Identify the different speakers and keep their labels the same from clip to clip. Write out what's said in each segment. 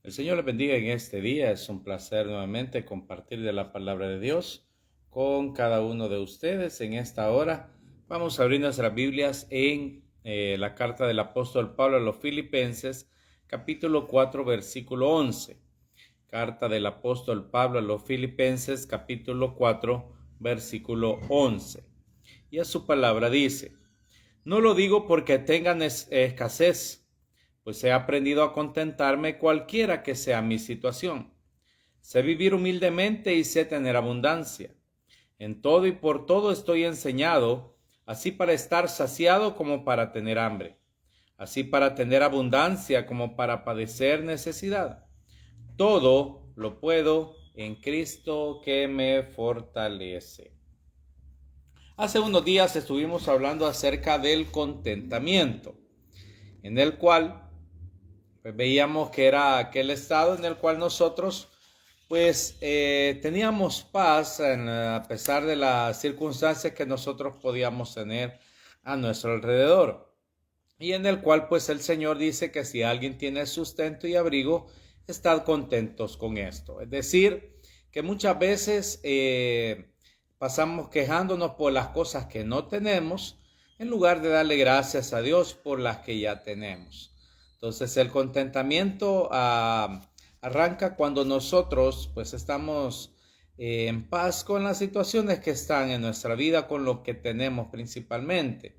Speaker 1: El Señor les bendiga en este día. Es un placer nuevamente compartir de la palabra de Dios con cada uno de ustedes. En esta hora vamos a abrir nuestras Biblias en la carta del apóstol Pablo a los Filipenses, capítulo 4, versículo 11. Carta del apóstol Pablo a los Filipenses, capítulo 4, versículo 11. Y a su palabra dice: No lo digo porque tengan escasez, pues he aprendido a contentarme cualquiera que sea mi situación. Sé vivir humildemente y sé tener abundancia. En todo y por todo estoy enseñado, así para estar saciado como para tener hambre, así para tener abundancia como para padecer necesidad. Todo lo puedo en Cristo que me fortalece. Hace unos días estuvimos hablando acerca del contentamiento, en el cual pues veíamos que era aquel estado en el cual nosotros teníamos paz a pesar de las circunstancias que nosotros podíamos tener a nuestro alrededor, y en el cual pues el Señor dice que si alguien tiene sustento y abrigo, estad contentos con esto. Es decir, que muchas veces pasamos quejándonos por las cosas que no tenemos en lugar de darle gracias a Dios por las que ya tenemos. Entonces el contentamiento arranca cuando nosotros pues estamos en paz con las situaciones que están en nuestra vida, con lo que tenemos principalmente.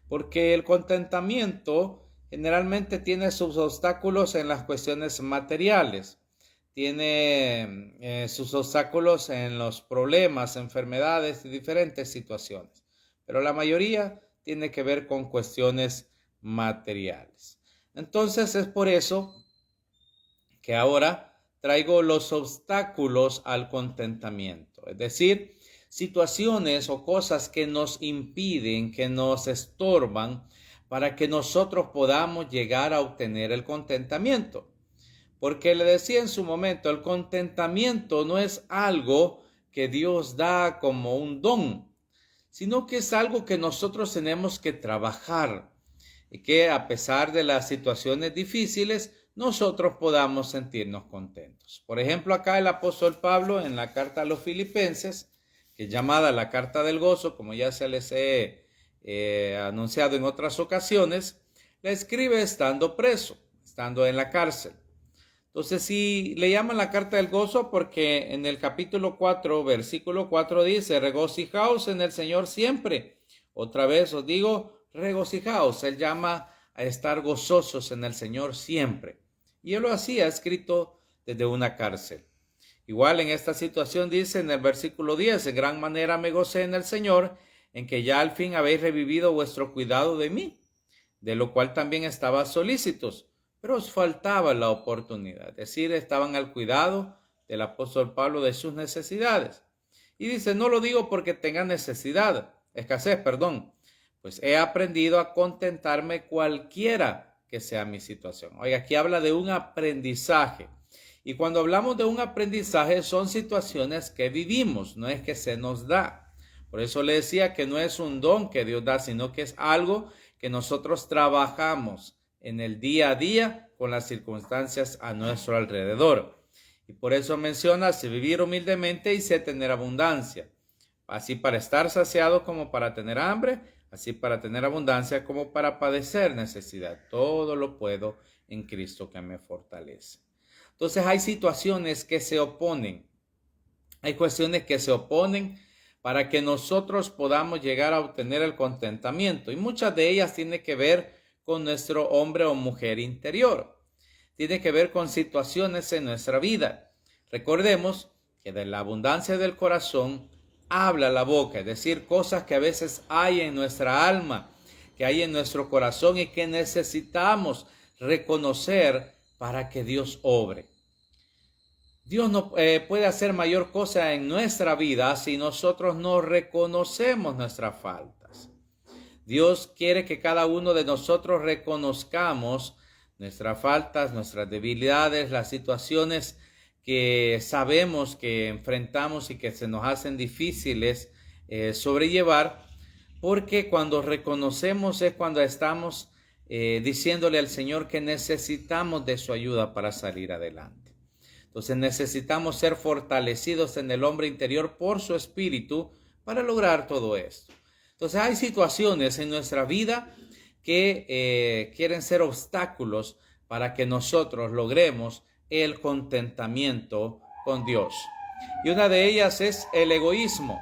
Speaker 1: Porque el contentamiento generalmente tiene sus obstáculos en las cuestiones materiales, tiene sus obstáculos en los problemas, enfermedades y diferentes situaciones, pero la mayoría tiene que ver con cuestiones materiales. Entonces es por eso que ahora traigo los obstáculos al contentamiento, es decir, situaciones o cosas que nos impiden, que nos estorban para que nosotros podamos llegar a obtener el contentamiento. Porque le decía en su momento, el contentamiento no es algo que Dios da como un don, sino que es algo que nosotros tenemos que trabajar, y que a pesar de las situaciones difíciles, nosotros podamos sentirnos contentos. Por ejemplo, acá el apóstol Pablo en la carta a los Filipenses, que es llamada la carta del gozo, como ya se les he anunciado en otras ocasiones, la escribe estando preso, estando en la cárcel. Entonces, sí, le llaman la carta del gozo porque en el capítulo 4, versículo 4 dice: regocijaos en el Señor siempre. Otra vez os digo, regocijaos. Él llama a estar gozosos en el Señor siempre. Y él lo hacía escrito desde una cárcel. Igual en esta situación dice en el versículo 10: en gran manera me gocé en el Señor, en que ya al fin habéis revivido vuestro cuidado de mí, de lo cual también estaba solícitos, pero os faltaba la oportunidad. Es decir, estaban al cuidado del apóstol Pablo de sus necesidades. Y dice: no lo digo porque tenga escasez, pues he aprendido a contentarme cualquiera que sea mi situación. Oiga, aquí habla de un aprendizaje. Y cuando hablamos de un aprendizaje, son situaciones que vivimos, no es que se nos da. Por eso le decía que no es un don que Dios da, sino que es algo que nosotros trabajamos en el día a día con las circunstancias a nuestro alrededor. Y por eso menciona: sé vivir humildemente y sé tener abundancia, así para estar saciado como para tener hambre, así para tener abundancia como para padecer necesidad. Todo lo puedo en Cristo que me fortalece. Entonces hay situaciones que se oponen, hay cuestiones que se oponen para que nosotros podamos llegar a obtener el contentamiento, y muchas de ellas tienen que ver con nuestro hombre o mujer interior. Tiene que ver con situaciones en nuestra vida. Recordemos que de la abundancia del corazón habla la boca, es decir, cosas que a veces hay en nuestra alma, que hay en nuestro corazón y que necesitamos reconocer para que Dios obre. Dios no puede hacer mayor cosa en nuestra vida si nosotros no reconocemos nuestras faltas. Dios quiere que cada uno de nosotros reconozcamos nuestras faltas, nuestras debilidades, las situaciones que sabemos que enfrentamos y que se nos hacen difíciles sobrellevar, porque cuando reconocemos es cuando estamos diciéndole al Señor que necesitamos de su ayuda para salir adelante. Entonces necesitamos ser fortalecidos en el hombre interior por su espíritu para lograr todo esto. Entonces hay situaciones en nuestra vida que quieren ser obstáculos para que nosotros logremos el contentamiento con Dios. Y una de ellas es el egoísmo,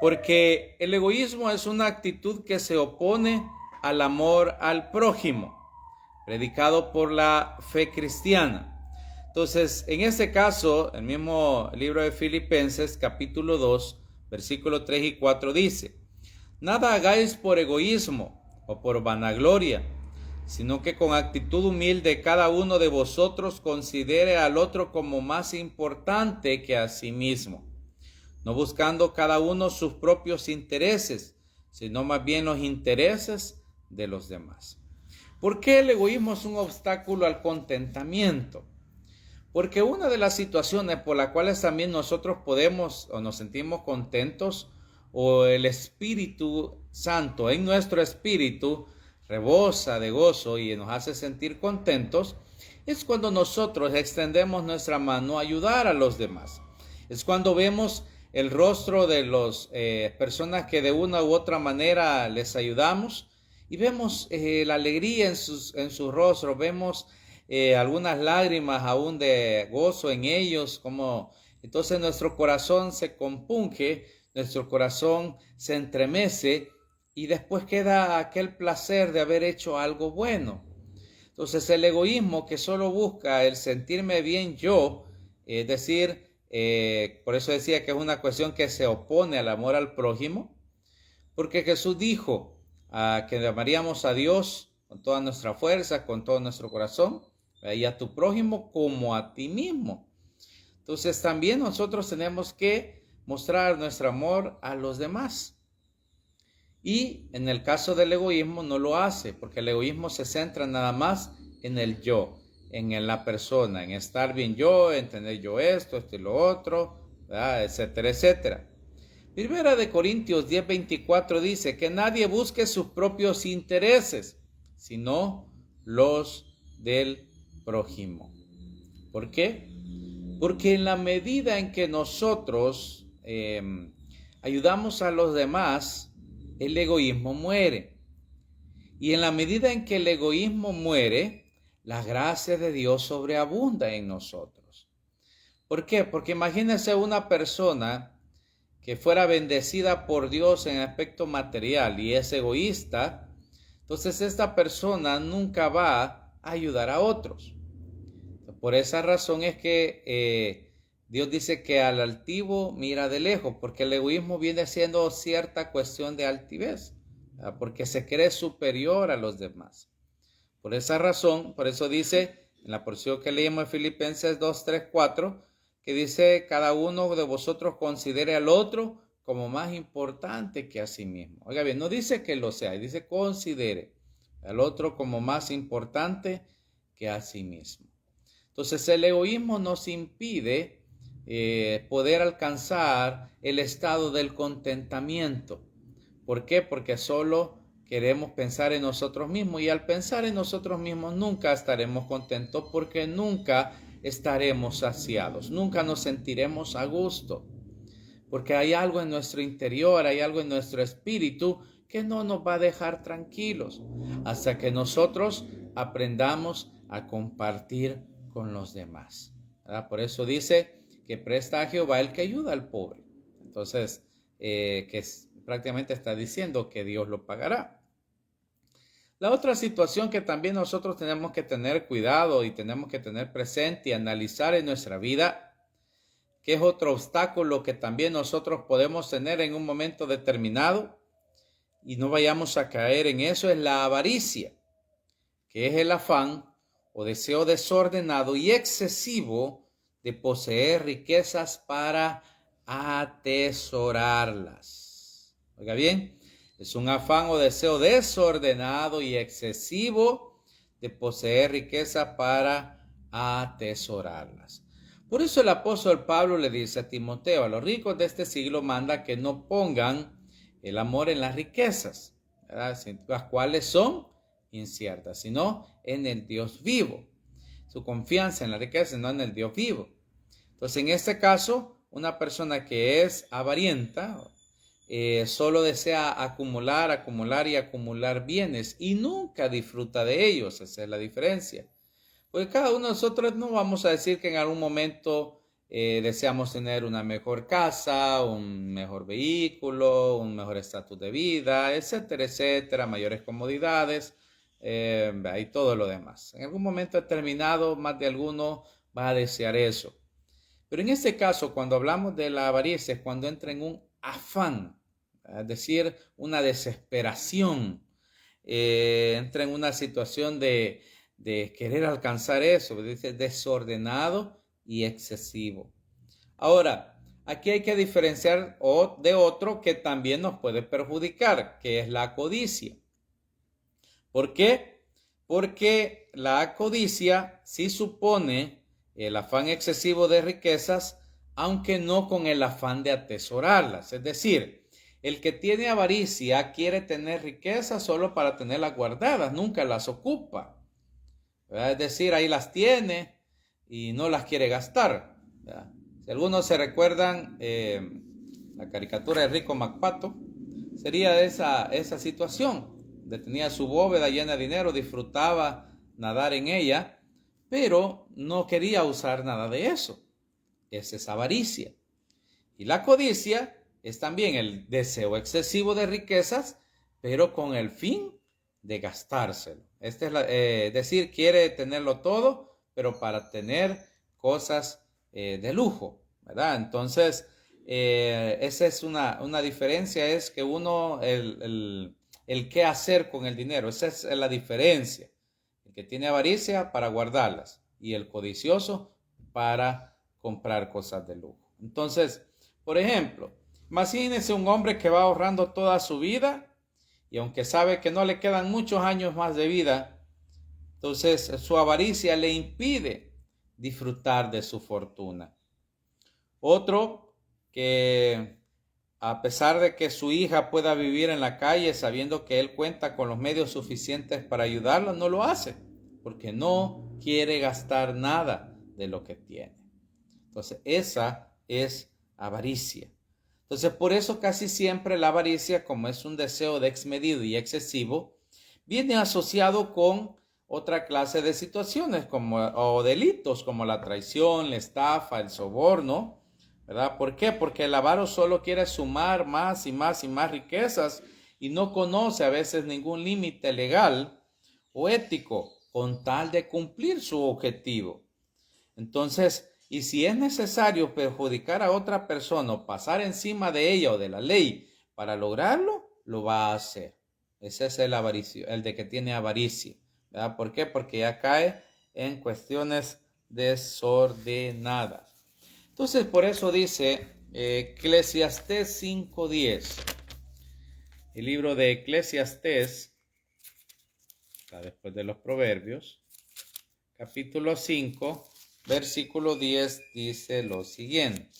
Speaker 1: porque el egoísmo es una actitud que se opone al amor al prójimo, predicado por la fe cristiana. Entonces, en este caso, el mismo libro de Filipenses, capítulo 2, versículos 3 y 4 dice: nada hagáis por egoísmo o por vanagloria, sino que con actitud humilde cada uno de vosotros considere al otro como más importante que a sí mismo, no buscando cada uno sus propios intereses, sino más bien los intereses de los demás. ¿Por qué el egoísmo es un obstáculo al contentamiento? Porque una de las situaciones por las cuales también nosotros podemos o nos sentimos contentos, o el Espíritu Santo en nuestro espíritu rebosa de gozo y nos hace sentir contentos, es cuando nosotros extendemos nuestra mano a ayudar a los demás. Es cuando vemos el rostro de las personas que de una u otra manera les ayudamos y vemos la alegría en sus rostros, vemos algunas lágrimas aún de gozo en ellos, como entonces nuestro corazón se compunge, nuestro corazón se entremece y después queda aquel placer de haber hecho algo bueno. Entonces el egoísmo que solo busca el sentirme bien yo, es decir, por eso decía que es una cuestión que se opone al amor al prójimo, porque Jesús dijo que amaríamos a Dios con toda nuestra fuerza, con todo nuestro corazón, y a tu prójimo como a ti mismo. Entonces también nosotros tenemos que mostrar nuestro amor a los demás. Y en el caso del egoísmo no lo hace, porque el egoísmo se centra nada más en el yo, en la persona, en estar bien yo, en tener yo esto y lo otro, ¿verdad? Etcétera, etcétera. Primera de Corintios 10:24 dice que nadie busque sus propios intereses, sino los del prójimo. ¿Por qué? Porque en la medida en que nosotros ayudamos a los demás, el egoísmo muere. Y en la medida en que el egoísmo muere, la gracia de Dios sobreabunda en nosotros. ¿Por qué? Porque imagínense una persona que fuera bendecida por Dios en aspecto material y es egoísta, entonces esta persona nunca va a ayudar a otros. Por esa razón es que Dios dice que al altivo mira de lejos, porque el egoísmo viene siendo cierta cuestión de altivez, ¿verdad? Porque se cree superior a los demás. Por esa razón, por eso dice en la porción que leímos en Filipenses 2, 3, 4, que dice: cada uno de vosotros considere al otro como más importante que a sí mismo. Oiga bien, no dice que lo sea, dice considere al otro como más importante que a sí mismo. Entonces el egoísmo nos impide poder alcanzar el estado del contentamiento. ¿Por qué? Porque solo queremos pensar en nosotros mismos, y al pensar en nosotros mismos nunca estaremos contentos, porque nunca estaremos saciados, nunca nos sentiremos a gusto, porque hay algo en nuestro interior, hay algo en nuestro espíritu que no nos va a dejar tranquilos hasta que nosotros aprendamos a compartir con los demás, ¿verdad? Por eso dice que presta a Jehová el que ayuda al pobre. Entonces, prácticamente está diciendo que Dios lo pagará. La otra situación que también nosotros tenemos que tener cuidado y tenemos que tener presente y analizar en nuestra vida, que es otro obstáculo que también nosotros podemos tener en un momento determinado y no vayamos a caer en eso, es la avaricia, que es el afán o deseo desordenado y excesivo de poseer riquezas para atesorarlas. Oiga bien, es un afán o deseo desordenado y excesivo de poseer riquezas para atesorarlas. Por eso el apóstol Pablo le dice a Timoteo: a los ricos de este siglo manda que no pongan el amor en las riquezas, ¿verdad? Las cuales son incierta, sino en el Dios vivo. Su confianza en la riqueza, no en el Dios vivo. Entonces, en este caso, una persona que es avarienta, solo desea acumular, acumular y acumular bienes y nunca disfruta de ellos. Esa es la diferencia. Porque cada uno de nosotros no vamos a decir que en algún momento deseamos tener una mejor casa, un mejor vehículo, un mejor estatus de vida, etcétera, etcétera, mayores comodidades y todo lo demás. En algún momento determinado, más de alguno va a desear eso. Pero en este caso, cuando hablamos de la avaricia, es cuando entra en un afán, es decir, una desesperación, entra en una situación de querer alcanzar eso, dice desordenado y excesivo. Ahora, aquí hay que diferenciar de otro que también nos puede perjudicar, que es la codicia. ¿Por qué? Porque la codicia sí supone el afán excesivo de riquezas, aunque no con el afán de atesorarlas. Es decir, el que tiene avaricia quiere tener riquezas solo para tenerlas guardadas, nunca las ocupa. ¿Verdad? Es decir, ahí las tiene y no las quiere gastar. ¿Verdad? Si algunos se recuerdan la caricatura de Rico MacPato, sería esa situación. Tenía su bóveda llena de dinero, disfrutaba nadar en ella, pero no quería usar nada de eso. Esa es avaricia. Y la codicia es también el deseo excesivo de riquezas, pero con el fin de gastárselo. Es decir, quiere tenerlo todo, pero para tener cosas de lujo, ¿verdad? Entonces, esa es una diferencia, es que uno, el qué hacer con el dinero, esa es la diferencia. El que tiene avaricia para guardarlas y el codicioso para comprar cosas de lujo. Entonces, por ejemplo, imagínense un hombre que va ahorrando toda su vida y aunque sabe que no le quedan muchos años más de vida, entonces su avaricia le impide disfrutar de su fortuna. Otro que a pesar de que su hija pueda vivir en la calle sabiendo que él cuenta con los medios suficientes para ayudarla, no lo hace porque no quiere gastar nada de lo que tiene. Entonces, esa es avaricia. Entonces, por eso casi siempre la avaricia, como es un deseo desmedido y excesivo, viene asociado con otra clase de situaciones o delitos como la traición, la estafa, el soborno, ¿verdad? ¿Por qué? Porque el avaro solo quiere sumar más y más y más riquezas y no conoce a veces ningún límite legal o ético con tal de cumplir su objetivo. Entonces, y si es necesario perjudicar a otra persona o pasar encima de ella o de la ley para lograrlo, lo va a hacer. Ese es el avaricio, el de que tiene avaricia, ¿verdad? ¿Por qué? Porque ya cae en cuestiones desordenadas. Entonces, por eso dice Eclesiastés 5:10. El libro de Eclesiastés, está después de los Proverbios, capítulo 5, versículo 10, dice lo siguiente.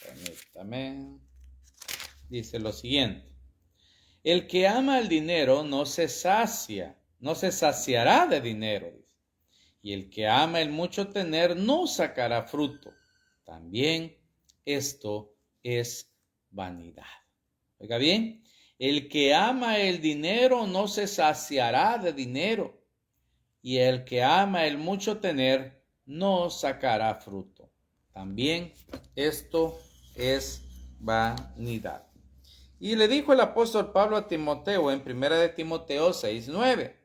Speaker 1: Permítame. Dice lo siguiente. El que ama el dinero no se saciará de dinero. Y el que ama el mucho tener no sacará fruto. También esto es vanidad. Oiga bien, el que ama el dinero no se saciará de dinero. Y el que ama el mucho tener no sacará fruto. También esto es vanidad. Y le dijo el apóstol Pablo a Timoteo en 1 de Timoteo 6:9.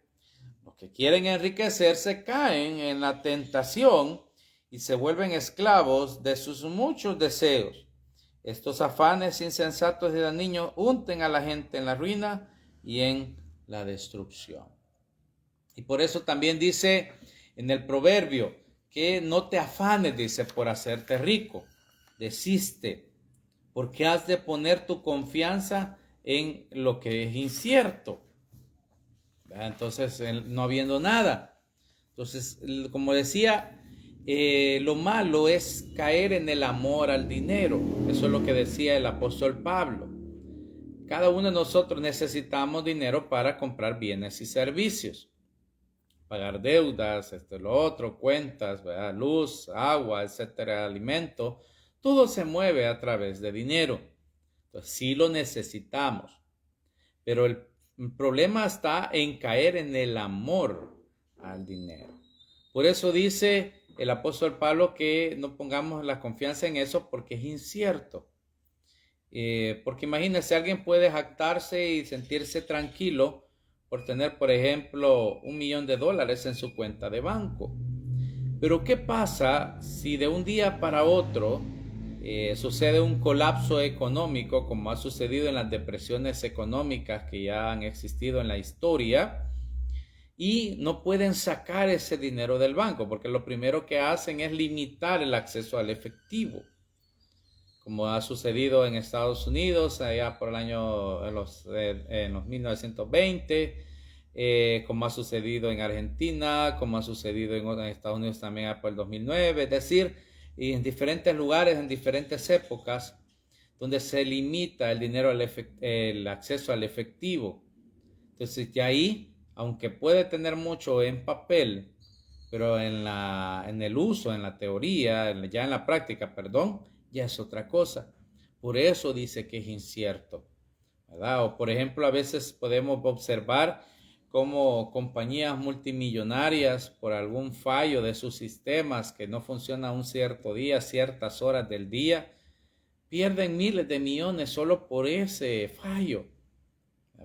Speaker 1: Los que quieren enriquecerse caen en la tentación y se vuelven esclavos de sus muchos deseos. Estos afanes insensatos y dañinos hunten a la gente en la ruina y en la destrucción. Y por eso también dice en el proverbio que no te afanes, dice, por hacerte rico. Desiste, porque has de poner tu confianza en lo que es incierto. Entonces, no habiendo nada. Entonces, como decía, lo malo es caer en el amor al dinero. Eso es lo que decía el apóstol Pablo. Cada uno de nosotros necesitamos dinero para comprar bienes y servicios, pagar deudas, lo otro, cuentas, ¿verdad? Luz, agua, etcétera, alimento. Todo se mueve a través de dinero. Entonces, sí lo necesitamos. Pero el problema está en caer en el amor al dinero. Por eso dice el apóstol Pablo que no pongamos la confianza en eso porque es incierto. Porque imagínense, alguien puede jactarse y sentirse tranquilo por tener, por ejemplo, $1,000,000 en su cuenta de banco. Pero ¿qué pasa si de un día para otro sucede un colapso económico, como ha sucedido en las depresiones económicas que ya han existido en la historia, y no pueden sacar ese dinero del banco? Porque lo primero que hacen es limitar el acceso al efectivo, como ha sucedido en Estados Unidos allá por el año en los 1920, como ha sucedido en Argentina, como ha sucedido en Estados Unidos también por el 2009, es decir, y en diferentes lugares, en diferentes épocas, donde se limita el dinero, el acceso al efectivo. Entonces, ya ahí, aunque puede tener mucho en papel, pero en el uso, en la teoría, ya en la práctica, perdón, ya es otra cosa. Por eso dice que es incierto, ¿verdad? O por ejemplo, a veces podemos observar cómo compañías multimillonarias, por algún fallo de sus sistemas que no funciona un cierto día, ciertas horas del día, pierden miles de millones solo por ese fallo.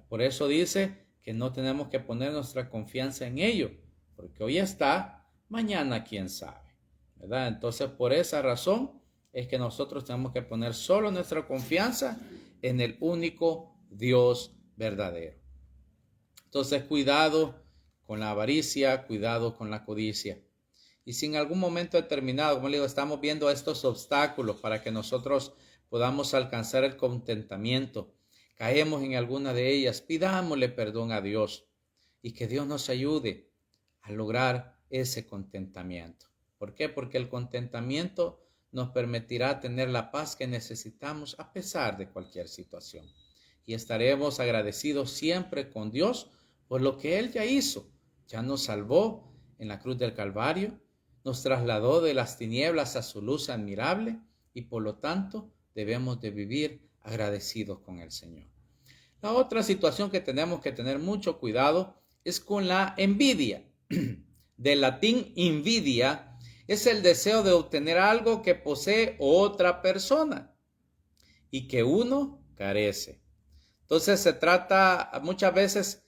Speaker 1: Por eso dice que no tenemos que poner nuestra confianza en ello, porque hoy está, mañana quién sabe, ¿verdad? Entonces, por esa razón es que nosotros tenemos que poner solo nuestra confianza en el único Dios verdadero. Entonces, cuidado con la avaricia, cuidado con la codicia. Y si en algún momento determinado, como le digo, estamos viendo estos obstáculos para que nosotros podamos alcanzar el contentamiento, caemos en alguna de ellas, pidámosle perdón a Dios y que Dios nos ayude a lograr ese contentamiento. ¿Por qué? Porque el contentamiento nos permitirá tener la paz que necesitamos a pesar de cualquier situación. Y estaremos agradecidos siempre con Dios por lo que Él ya hizo. Ya nos salvó en la cruz del Calvario, nos trasladó de las tinieblas a su luz admirable y por lo tanto debemos de vivir agradecidos con el Señor. La otra situación que tenemos que tener mucho cuidado es con la envidia. Del latín invidia es el deseo de obtener algo que posee otra persona y que uno carece. Entonces se trata muchas veces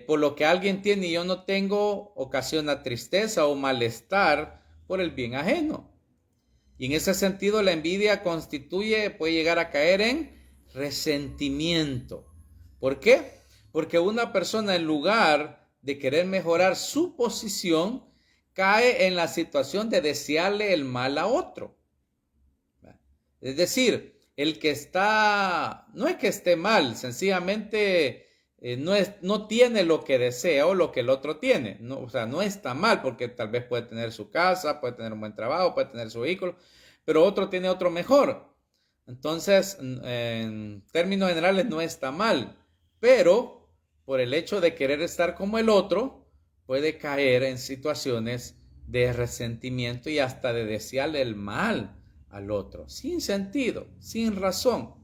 Speaker 1: por lo que alguien tiene y yo no tengo, ocasiona tristeza o malestar por el bien ajeno. Y en ese sentido la envidia puede llegar a caer en resentimiento. ¿Por qué? Porque una persona, en lugar de querer mejorar su posición, cae en la situación de desearle el mal a otro. Es decir, el que está, no es que esté mal, sencillamente no tiene lo que desea o lo que el otro tiene. No, o sea, no está mal porque tal vez puede tener su casa, puede tener un buen trabajo, puede tener su vehículo, pero otro tiene otro mejor. Entonces, en términos generales no está mal, pero por el hecho de querer estar como el otro, puede caer en situaciones de resentimiento y hasta de desearle el mal al otro, sin sentido, sin razón.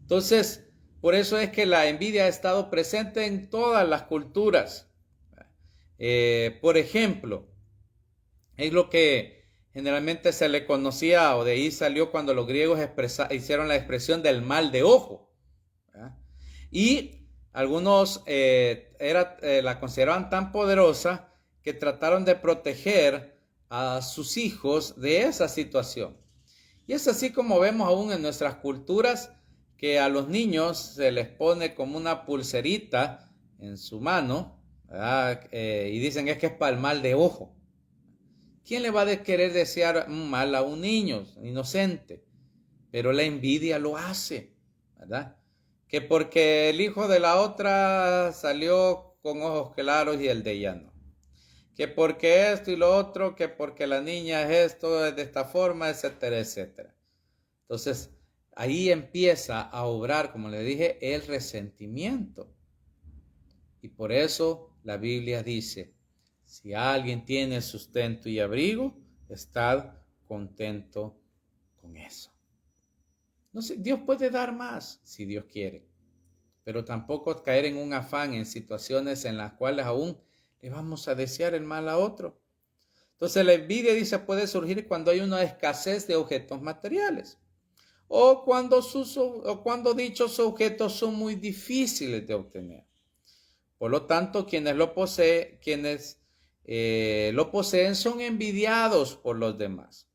Speaker 1: Entonces, por eso es que la envidia ha estado presente en todas las culturas. Por ejemplo, es lo que generalmente se le conocía, o de ahí salió cuando los griegos hicieron la expresión del mal de ojo. Y algunos la consideraban tan poderosa que trataron de proteger a sus hijos de esa situación. Y es así como vemos aún en nuestras culturas que a los niños se les pone como una pulserita en su mano, y dicen es que es para el mal de ojo. ¿Quién le va a querer desear mal a un niño inocente? Pero la envidia lo hace, ¿verdad? Que porque el hijo de la otra salió con ojos claros y el de ella no. Que porque esto y lo otro, que porque la niña es esto, es de esta forma, etcétera, etcétera. Entonces, ahí empieza a obrar, como le dije, el resentimiento. Y por eso la Biblia dice, si alguien tiene sustento y abrigo, estad contento con eso. No sé, Dios puede dar más si Dios quiere, pero tampoco caer en un afán en situaciones en las cuales aún le vamos a desear el mal a otro. Entonces la envidia, dice, puede surgir cuando hay una escasez de objetos materiales o cuando dichos objetos son muy difíciles de obtener. Por lo tanto, quienes lo poseen son envidiados por los demás.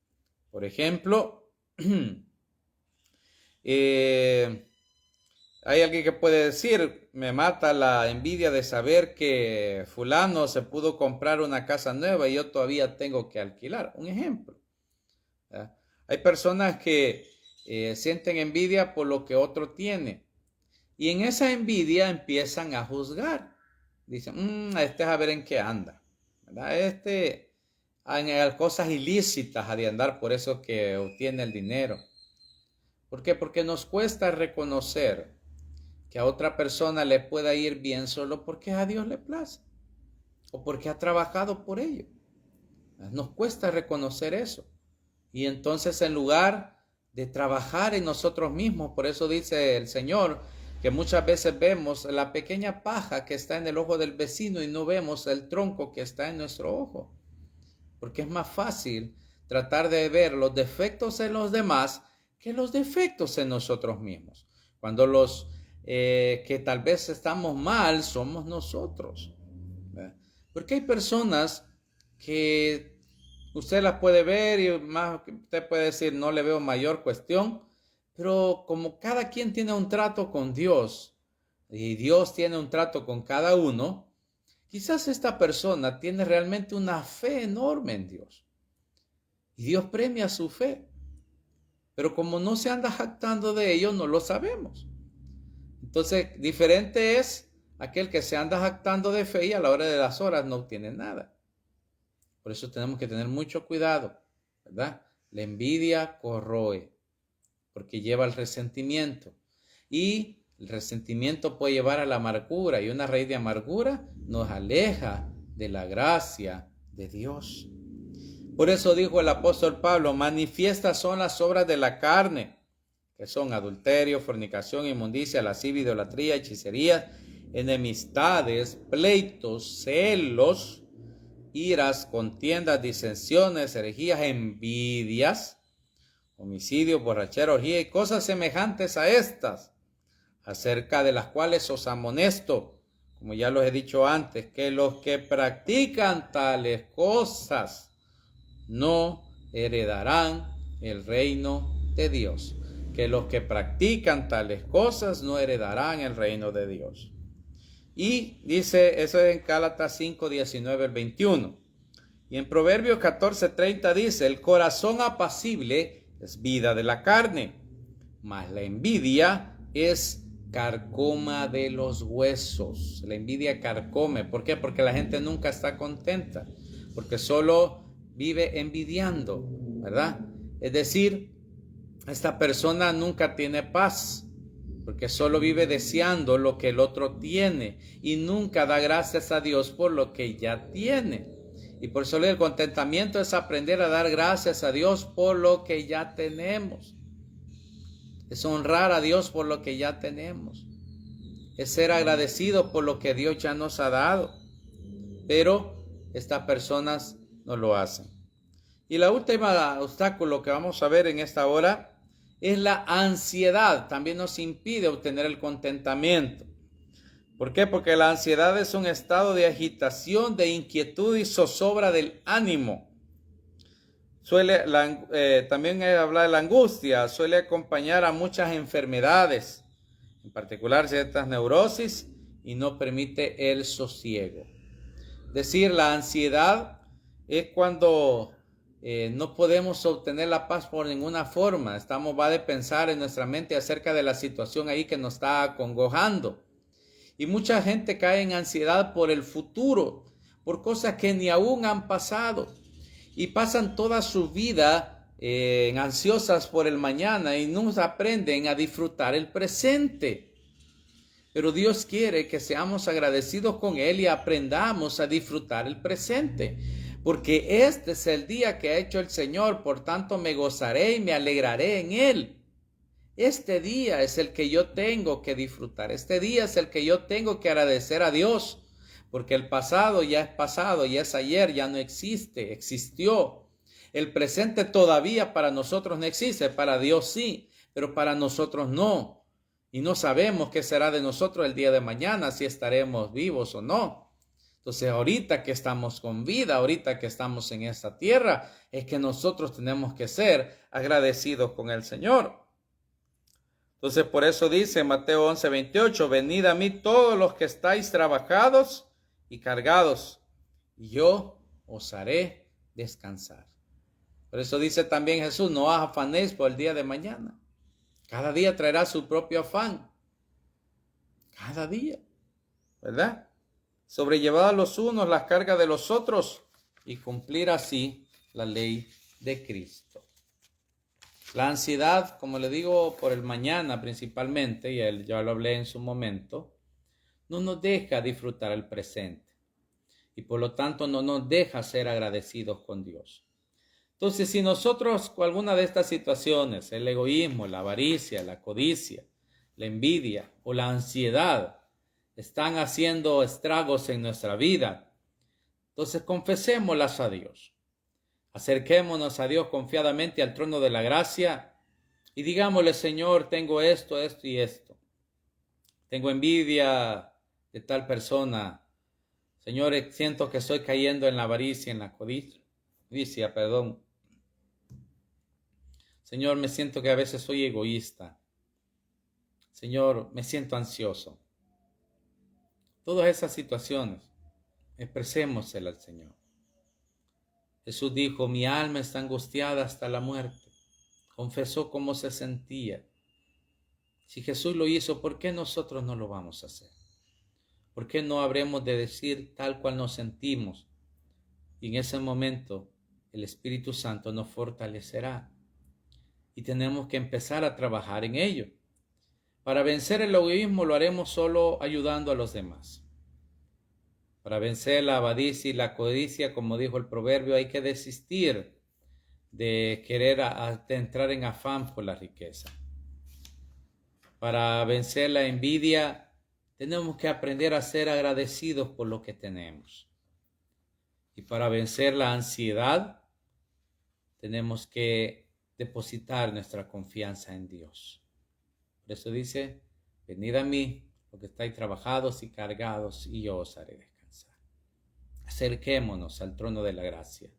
Speaker 1: Por ejemplo, hay alguien que puede decir, me mata la envidia de saber que fulano se pudo comprar una casa nueva y yo todavía tengo que alquilar. Un ejemplo. ¿Verdad? Hay personas que sienten envidia por lo que otro tiene. Y en esa envidia empiezan a juzgar. Dicen, este es a ver en qué anda. ¿Verdad? En cosas ilícitas ha de andar, por eso que obtiene el dinero. ¿Por qué? Porque nos cuesta reconocer que a otra persona le pueda ir bien solo porque a Dios le place o porque ha trabajado por ello. Nos cuesta reconocer eso. Y entonces, en lugar de trabajar en nosotros mismos, por eso dice el Señor que muchas veces vemos la pequeña paja que está en el ojo del vecino y no vemos el tronco que está en nuestro ojo. Porque es más fácil tratar de ver los defectos en los demás que los defectos en nosotros mismos. Cuando los que tal vez estamos mal somos nosotros. ¿Verdad? Porque hay personas que usted las puede ver y más usted puede decir no le veo mayor cuestión, pero como cada quien tiene un trato con Dios y Dios tiene un trato con cada uno, quizás esta persona tiene realmente una fe enorme en Dios y Dios premia su fe, pero como no se anda jactando de ello, no lo sabemos. Entonces, diferente es aquel que se anda jactando de fe y a la hora de las horas no obtiene nada. Por eso tenemos que tener mucho cuidado, ¿verdad? La envidia corroe, porque lleva al resentimiento. Y el resentimiento puede llevar a la amargura, y una raíz de amargura nos aleja de la gracia de Dios. Por eso dijo el apóstol Pablo, manifiestas son las obras de la carne, que son adulterio, fornicación, inmundicia, lascivia, idolatría, hechicería, enemistades, pleitos, celos, iras, contiendas, disensiones, herejías, envidias, homicidios, borrachera, orgía y cosas semejantes a estas, acerca de las cuales os amonesto, como ya los he dicho antes, que los que practican tales cosas no heredarán el reino de Dios. Que los que practican tales cosas no heredarán el reino de Dios. Y dice, eso es en Gálatas 5, 19 al 21. Y en Proverbios 14, 30 dice, el corazón apacible es vida de la carne, mas la envidia es carcoma de los huesos. La envidia carcome. ¿Por qué? Porque la gente nunca está contenta, porque solo vive envidiando, ¿verdad? Es decir, esta persona nunca tiene paz, porque solo vive deseando lo que el otro tiene y nunca da gracias a Dios por lo que ya tiene. Y por eso el contentamiento es aprender a dar gracias a Dios por lo que ya tenemos. Es honrar a Dios por lo que ya tenemos. Es ser agradecido por lo que Dios ya nos ha dado. Pero estas personas no lo hacen. Y la última obstáculo que vamos a ver en esta hora es la ansiedad. También nos impide obtener el contentamiento. ¿Por qué? Porque la ansiedad es un estado de agitación, de inquietud y zozobra del ánimo. También habla de la angustia, suele acompañar a muchas enfermedades, en particular ciertas neurosis, y no permite el sosiego. Es decir, la ansiedad es cuando no podemos obtener la paz por ninguna forma. Va de pensar en nuestra mente acerca de la situación ahí que nos está acongojando. Y mucha gente cae en ansiedad por el futuro, por cosas que ni aún han pasado. Y pasan toda su vida ansiosas por el mañana y no aprenden a disfrutar el presente. Pero Dios quiere que seamos agradecidos con Él y aprendamos a disfrutar el presente. Porque este es el día que ha hecho el Señor, por tanto me gozaré y me alegraré en Él. Este día es el que yo tengo que disfrutar. Este día es el que yo tengo que agradecer a Dios. Porque el pasado ya es pasado, ya es ayer, ya no existe, existió. El presente todavía para nosotros no existe, para Dios sí, pero para nosotros no. Y no sabemos qué será de nosotros el día de mañana, si estaremos vivos o no. Entonces, ahorita que estamos con vida, ahorita que estamos en esta tierra, es que nosotros tenemos que ser agradecidos con el Señor. Entonces, por eso dice Mateo 11:28, venid a mí todos los que estáis trabajados y cargados, y yo os haré descansar. Por eso dice también Jesús, no os afanéis por el día de mañana. Cada día traerá su propio afán. Cada día, ¿verdad? Sobrellevad a los unos las cargas de los otros y cumplir así la ley de Cristo. La ansiedad, como le digo, por el mañana principalmente, y ya lo hablé en su momento, no nos deja disfrutar el presente y por lo tanto no nos deja ser agradecidos con Dios. Entonces, si nosotros con alguna de estas situaciones, el egoísmo, la avaricia, la codicia, la envidia o la ansiedad están haciendo estragos en nuestra vida, entonces confesémoslas a Dios. Acerquémonos a Dios confiadamente al trono de la gracia y digámosle, Señor, tengo esto, esto y esto. Tengo envidia de tal persona. Señor, siento que estoy cayendo en la avaricia, en la codicia, Señor, me siento que a veces soy egoísta. Señor, me siento ansioso. Todas esas situaciones, expresémosela al Señor. Jesús dijo, mi alma está angustiada hasta la muerte. Confesó cómo se sentía. Si Jesús lo hizo, ¿por qué nosotros no lo vamos a hacer? ¿Por qué no habremos de decir tal cual nos sentimos? Y en ese momento el Espíritu Santo nos fortalecerá. Y tenemos que empezar a trabajar en ello. Para vencer el egoísmo lo haremos solo ayudando a los demás. Para vencer la avaricia y la codicia, como dijo el proverbio, hay que desistir de querer entrar en afán por la riqueza. Para vencer la envidia, tenemos que aprender a ser agradecidos por lo que tenemos. Y para vencer la ansiedad, tenemos que depositar nuestra confianza en Dios. Por eso dice, venid a mí, los que estáis trabajados y cargados, y yo os haré descansar. Acerquémonos al trono de la gracia,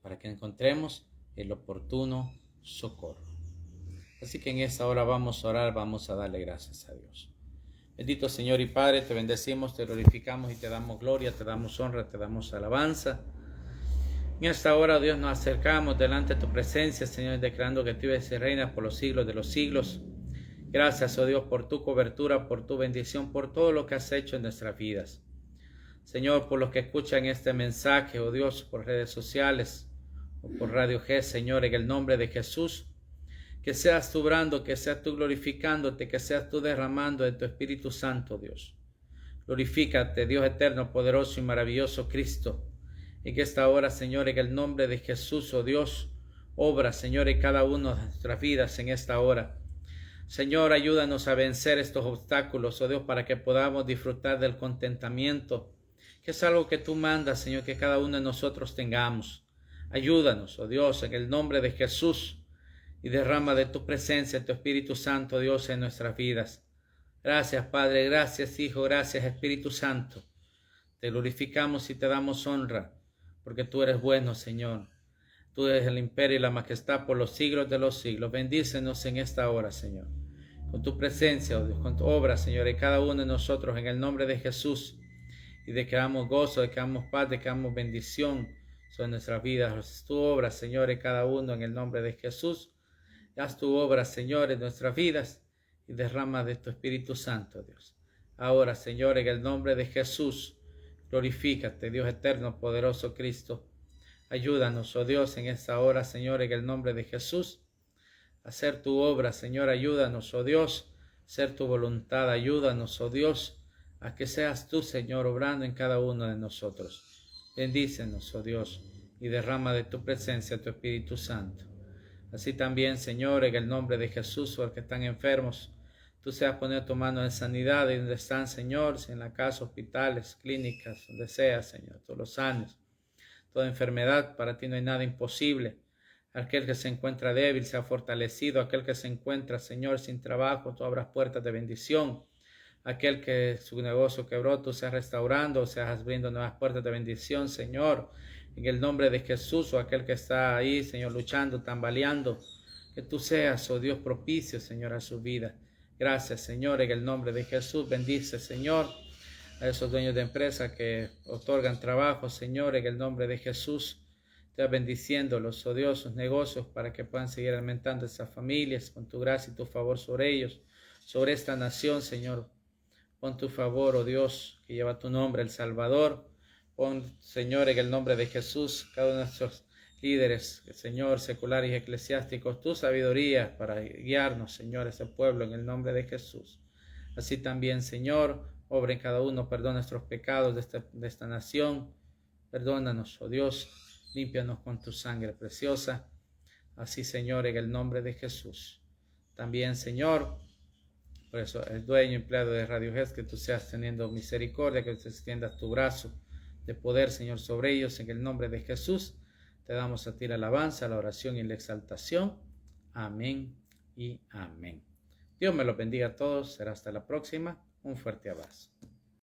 Speaker 1: para que encontremos el oportuno socorro. Así que en esta hora vamos a orar, vamos a darle gracias a Dios. Bendito Señor y Padre, te bendecimos, te glorificamos y te damos gloria, te damos honra, te damos alabanza. En esta hora, Dios, nos acercamos delante de tu presencia, Señor, declarando que tú vives y reinas por los siglos de los siglos. Gracias, oh Dios, por tu cobertura, por tu bendición, por todo lo que has hecho en nuestras vidas. Señor, por los que escuchan este mensaje, oh Dios, por redes sociales o por Radio G, Señor, en el nombre de Jesús, que seas tú obrando, que seas tú glorificándote, que seas tú derramando de tu Espíritu Santo, Dios. Glorifícate, Dios eterno, poderoso y maravilloso Cristo. En esta hora, Señor, en el nombre de Jesús, oh Dios, obra, Señor, en cada una de nuestras vidas en esta hora. Señor, ayúdanos a vencer estos obstáculos, oh Dios, para que podamos disfrutar del contentamiento, que es algo que tú mandas, Señor, que cada uno de nosotros tengamos. Ayúdanos, oh Dios, en el nombre de Jesús, y derrama de tu presencia, tu Espíritu Santo, Dios, en nuestras vidas. Gracias, Padre, gracias, Hijo, gracias, Espíritu Santo. Te glorificamos y te damos honra, porque tú eres bueno, Señor. Tú eres el imperio y la majestad por los siglos de los siglos. Bendícenos en esta hora, Señor, con tu presencia, oh Dios, con tu obra, Señor, en cada uno de nosotros, en el nombre de Jesús. Y declaramos gozo, declaramos paz, declaramos bendición sobre nuestras vidas. Haz tu obra, Señor, en cada uno, en el nombre de Jesús. Haz tu obra, Señor, en nuestras vidas y derrama de tu Espíritu Santo, Dios. Ahora, Señor, en el nombre de Jesús, glorifícate, Dios eterno, poderoso Cristo. Ayúdanos, oh Dios, en esta hora, Señor, en el nombre de Jesús, a hacer tu obra, Señor. Ayúdanos, oh Dios, a hacer tu voluntad. Ayúdanos, oh Dios, a que seas tú, Señor, obrando en cada uno de nosotros. Bendícenos, oh Dios, y derrama de tu presencia tu Espíritu Santo. Así también, Señor, en el nombre de Jesús, o los que están enfermos, tú seas poner tu mano de sanidad y donde están, Señor, si en la casa, hospitales, clínicas, donde sea, Señor, tú los sanes. Toda enfermedad, para ti no hay nada imposible. Aquel que se encuentra débil sea fortalecido. Aquel que se encuentra, Señor, sin trabajo, tú abras puertas de bendición. Aquel que su negocio quebró, tú seas restaurando, seas abriendo nuevas puertas de bendición, Señor. En el nombre de Jesús, o aquel que está ahí, Señor, luchando, tambaleando, que tú seas, oh Dios, propicio, Señor, a su vida. Gracias, Señor, en el nombre de Jesús. Bendice, Señor, a esos dueños de empresa que otorgan trabajo, Señor, en el nombre de Jesús. Te bendiciéndolos, oh Dios, sus negocios, para que puedan seguir alimentando a esas familias con tu gracia y tu favor sobre ellos, sobre esta nación, Señor. Pon tu favor, oh Dios, que lleva tu nombre, el Salvador. Pon, Señor, en el nombre de Jesús, cada uno de nuestros líderes, Señor, seculares y eclesiásticos, tu sabiduría para guiarnos, Señor, a ese pueblo, en el nombre de Jesús. Así también, Señor, obra en cada uno, perdona nuestros pecados de esta nación. Perdónanos, oh Dios, límpianos con tu sangre preciosa. Así, Señor, en el nombre de Jesús. También, Señor, por eso el dueño, empleado de Radio GES, que tú seas teniendo misericordia, que te extiendas tu brazo de poder, Señor, sobre ellos, en el nombre de Jesús. Te damos a ti la alabanza, la oración y la exaltación. Amén y amén. Dios me los bendiga a todos. Será hasta la próxima. Un fuerte abrazo.